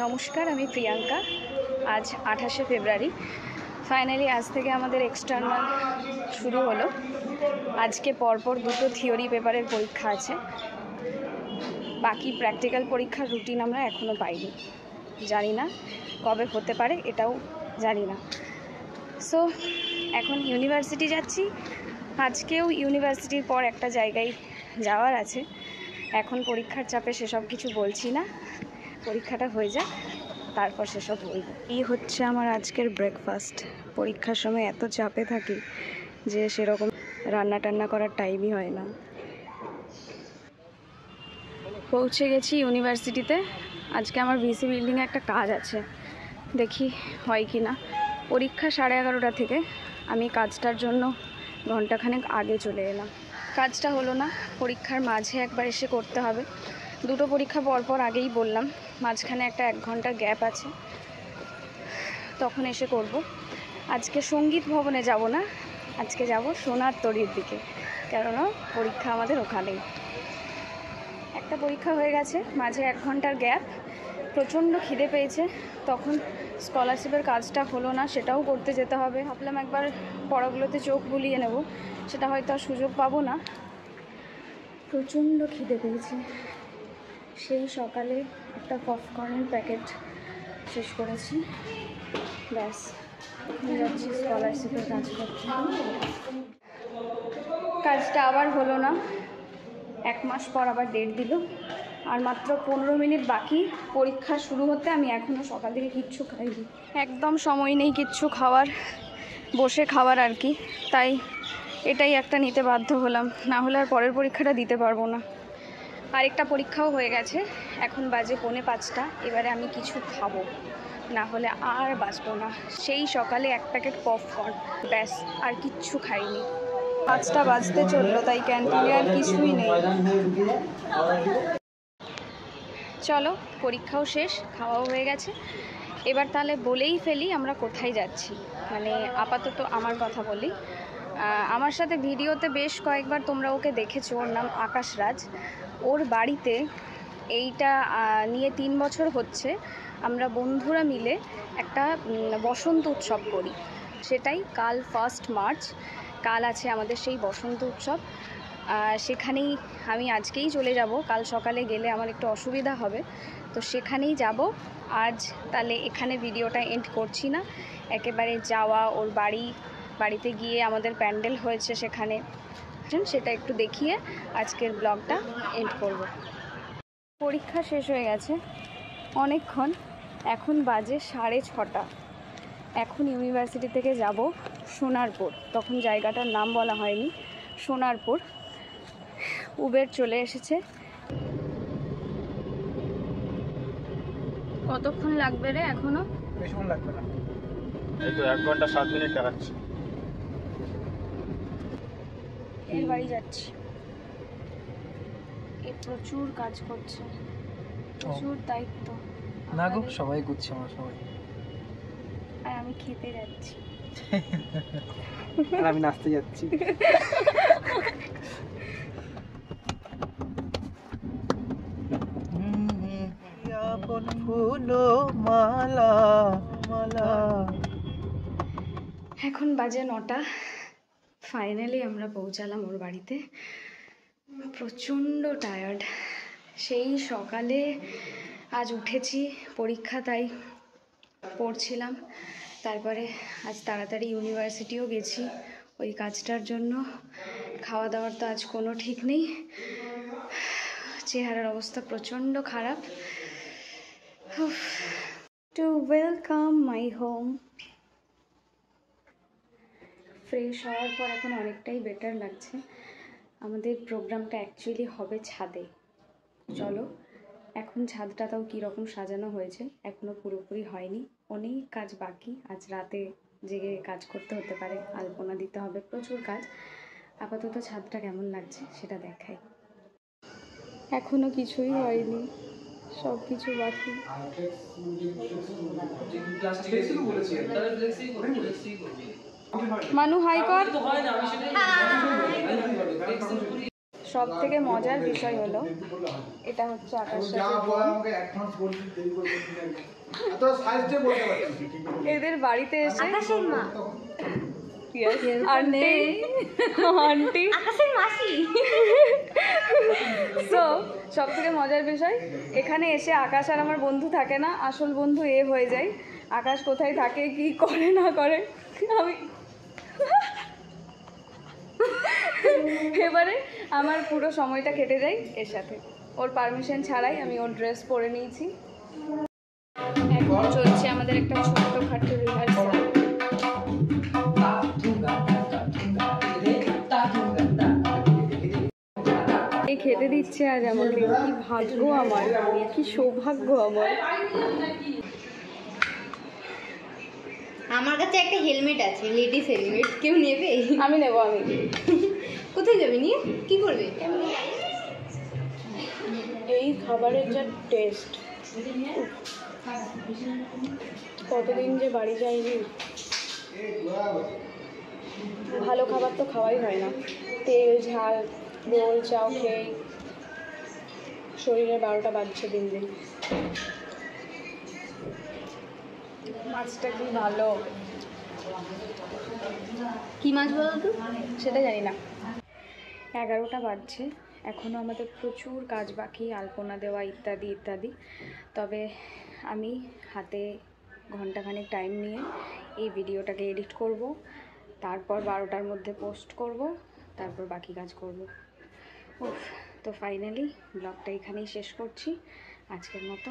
নমস্কার, আমি প্রিয়াঙ্কা। আজ 28শে ফেব্রুয়ারি। ফাইনালি আজ থেকে আমাদের এক্সটার্নাল শুরু হলো। আজকে পরপর দুটো থিওরি পেপারের পরীক্ষা আছে। বাকি প্র্যাকটিক্যাল পরীক্ষার রুটিন আমরা এখনও পাইনি, জানি না কবে হতে পারে, এটাও জানি না। সো এখন ইউনিভার্সিটি যাচ্ছি। আজকেও ইউনিভার্সিটির পর একটা জায়গায় যাওয়ার আছে। এখন পরীক্ষার চাপে সেসব কিছু বলছি না, পরীক্ষাটা হয়ে যাক তারপর সেসব বলবো। এই হচ্ছে আমার আজকের ব্রেকফাস্ট। পরীক্ষার সময় এত চাপে থাকি যে সেরকম রান্না টান্না করার টাইমই হয় না। পৌঁছে গেছি ইউনিভার্সিটিতে। আজকে আমার ভিসি বিল্ডিংয়ে একটা কাজ আছে, দেখি হয় কি না। পরীক্ষা 11:30 থেকে, আমি কাজটার জন্য ঘন্টাখানেক আগে চলে এলাম। কাজটা হলো না, পরীক্ষার মাঝে একবার এসে করতে হবে। দুটো পরীক্ষা পরপর আগেই বললাম, মাঝখানে একটা 1 ঘন্টার গ্যাপ আছে, তখন এসে করব। আজকে সঙ্গীত ভবনে যাব না, আজকে যাব সোনার তরীর দিকে, কেননা পরীক্ষা আমাদের ওখানেই। একটা পরীক্ষা হয়ে গেছে, মাঝে 1 ঘন্টার গ্যাপ। প্রচণ্ড খিদে পেয়েছে, তখন স্কলারশিপের কাজটা হলো না, সেটাও করতে যেতে হবে। ভাবলাম একবার পড়াগুলোতে চোখ বুলিয়ে নেব, সেটা হয়তো আর সুযোগ পাবো না। প্রচণ্ড খিদে পেয়েছে। সেই সকালে একটা পপকর্নের প্যাকেট শেষ করেছি, ব্যাস যাচ্ছি স্কলারশিপের কাজ করতে। কাজটা আবার হলো না, 1 মাস পর আবার ডেট দিল। আর মাত্র 15 মিনিট বাকি পরীক্ষা শুরু হতে। আমি এখনও সকাল থেকে কিচ্ছু খাইনি, একদম সময় নেই কিচ্ছু খাওয়ার, বসে খাওয়ার আর কি। তাই এটাই একটা নিতে বাধ্য হলাম, না হলে আর পরের পরীক্ষাটা দিতে পারবো না। আরেকটা পরীক্ষাও হয়ে গেছে, এখন বাজে 4:45। এবারে আমি কিছু খাবো, না হলে আর বাঁচবো না। সেই সকালে 1 প্যাকেট পপকর্ন, ব্যাস আর কিচ্ছু খাইনি। 5টা বাজতে চললো, তাই ক্যান্টিনে আর কিছুই নেই। চলো, পরীক্ষাও শেষ, খাওয়াও হয়ে গেছে। এবার তাহলে বলেই ফেলি আমরা কোথায় যাচ্ছি। মানে আপাতত আমার কথা বলি। আমার সাথে ভিডিওতে বেশ কয়েকবার তোমরা ওকে দেখেছো, ওর নাম আকাশ রাজ। ওর বাড়িতে এইটা নিয়ে 3 বছর হচ্ছে আমরা বন্ধুরা মিলে একটা বসন্ত উৎসব করি। সেটাই কাল 1 মার্চ, কাল আছে আমাদের সেই বসন্ত উৎসব। সেখানেই আমি আজকেই চলে যাব, কাল সকালে গেলে আমার একটু অসুবিধা হবে, তো সেখানেই যাব আজ। তাহলে এখানে ভিডিওটা এন্ড করছি না, একেবারে যাওয়া ওর বাড়িতে গিয়ে আমাদের প্যান্ডেল হয়েছে সেখানে, সেটা একটু দেখিয়ে আজকের ব্লগটা এন্ড করব। পরীক্ষা শেষ হয়ে গেছে অনেকক্ষণ, এখন বাজে 6:30। এখন ইউনিভার্সিটি থেকে যাব সোনারপুর, তখন জায়গাটার নাম বলা হয়নি, সোনারপুর। উবের চলে এসেছে। কতক্ষণ লাগবে রে এখনো? বেশিক্ষণ লাগবে না, এই তো 1 ঘন্টা 7 মিনিট দেখাচ্ছে। এর বাড়ি যাচ্ছি, এ প্রচুর কাজ করছে, প্রচুর দায়িত্ব। না গো, সবাই করছে, আমরা সবাই। আর আমি খেতে যাচ্ছি, আর আমি নাচতে যাচ্ছি। এখন বাজে 9টা। ফাইনালি আমরা পৌঁছালাম ওর বাড়িতে। প্রচণ্ড টায়ার্ড, সেই সকালে আজ উঠেছি, পরীক্ষা তাই পড়ছিলাম। তারপরে আজ তাড়াতাড়ি ইউনিভার্সিটিও গেছি ওই কাজটার জন্য। খাওয়া দাওয়ার তো আজ কোনো ঠিক নেই, চেহারার অবস্থা প্রচণ্ড খারাপ। To welcome my home. Fresh হওয়ার পর এখন অনেকটাই বেটার লাগছে। আমাদের প্রোগ্রামটা অ্যাকচুয়ালি হবে ছাদে। চলো, এখন ছাদটা তাও কীরকম সাজানো হয়েছে এখনও পুরোপুরি হয়নি, অনেক কাজ বাকি। আজ রাতে জেগে কাজ করতে হতে পারে, আলপনা দিতে হবে, প্রচুর কাজ। আপাতত ছাদটা কেমন লাগছে সেটা দেখাই। এখনও কিছুই হয়নি, সব কিছু বাকি। মানু হাই কর। সব থেকে মজার বিষয় হলো এটা হচ্ছে আকাশ রাজের বোন। এদের বাড়িতে এসে আকাশের মা, আন্টি আন্টি আকাশের মাসি। সো সব থেকে মজার বিষয়, এখানে এসে আকাশ আর আমার বন্ধু থাকে না, আসল বন্ধু এ হয়ে যায়। আকাশ কোথায় থাকে, কি করে না করে, আমি এবারে আমার পুরো সময়টা কেটে যায় এর সাথে। ওর পারমিশন ছাড়াই আমি ওর ড্রেস পরে নিয়েছি। এখন চলছে আমাদের একটা ছোট্টখাটো রিহার্সাল। এই খেতে দিচ্ছে আজ আমাকে, কি ভাগ্য আমার, কি সৌভাগ্য আমার। আমার কাছে একটা হেলমেট আছে, লেডিস হেলমেট, কেউ নেবে? আমি নেবো, আমি কোথায় যাবে নিয়ে, কি করবে? এই খাবারের যা টেস্ট, কতদিন যে বাড়ি যাইনি। ভালো খাবার তো খাওয়াই হয় না, তেল ঝাল রোল চাও খেয়ে শরীরে 12টা বাজছে দিন দিন। মাছটা কি ভালো, কি মাছ বলো তো? সেটা জানি না। 11টা বাজছে, এখনও আমাদের প্রচুর কাজ বাকি, আলপনা দেওয়া ইত্যাদি ইত্যাদি। তবে আমি হাতে ঘন্টাখানেক টাইম নিয়ে এই ভিডিওটাকে এডিট করব, তারপর 12টার মধ্যে পোস্ট করব, তারপর বাকি কাজ করব। তো ফাইনালি ব্লগটা এখানেই শেষ করছি আজকের মতো।